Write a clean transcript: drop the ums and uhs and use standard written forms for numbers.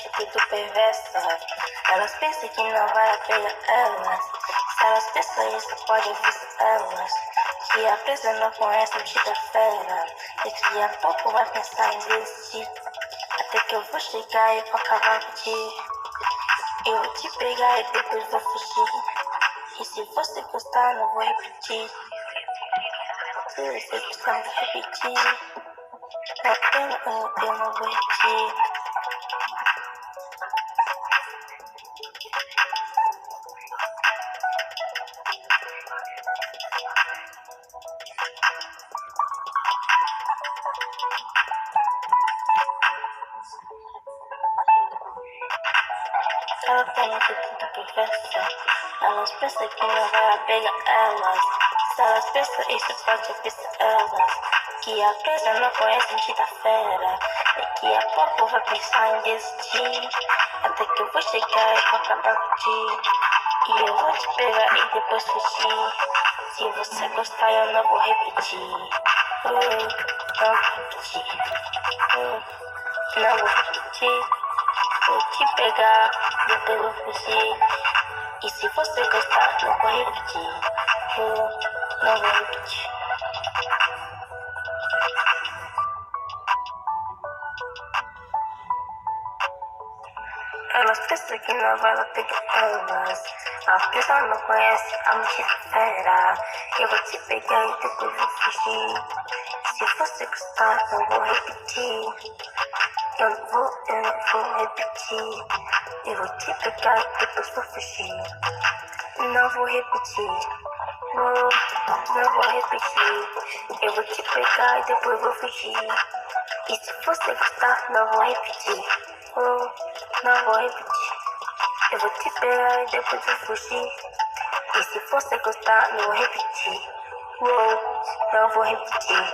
atitude perversa. Elas pensam que não vai pegar elas. Se elas pensam isso, pode avisar elas. Que a presa não conhece o tipo da fera. E que a pouco vai pensar em desistir. Até que eu vou chegar e vou acabar contigo. Eu vou te pegar e depois vou fugir. E se você gostar, não vou repetir. Se você gostar, não vou repetir. Eu não vou repetir. Ela tem atitude perversa. Elas pensam que não vai pegar elas. Se elas pensam isso, pode avisar elas. Que a presa não conhece o tipo da fera. E que a pouco vai pensar em desistir. Até que eu vou chegar e vou acabar contigo. E eu vou te pegar e depois fugir. Se você gostar, eu não vou repetir. Não vou repetir. Não vou repetir. Vou te pegar, depois vou fugir. E se você gostar, não vou repetir. Não vou repetir. Elas pensam que não vai pegar elas. As pessoas não conhecem a mentira fera. Eu vou te pegar e depois vou fugir. Se você gostar, não vou repetir. Eu não vou repetir. Eu vou te pegar e depois vou fugir. Não vou repetir. Não vou repetir. Eu vou te pegar e depois vou fugir. E se você gostar, não vou repetir. Não vou repetir. Eu vou te pegar e depois vou fugir. E se você gostar, não vou repetir. Não vou repetir.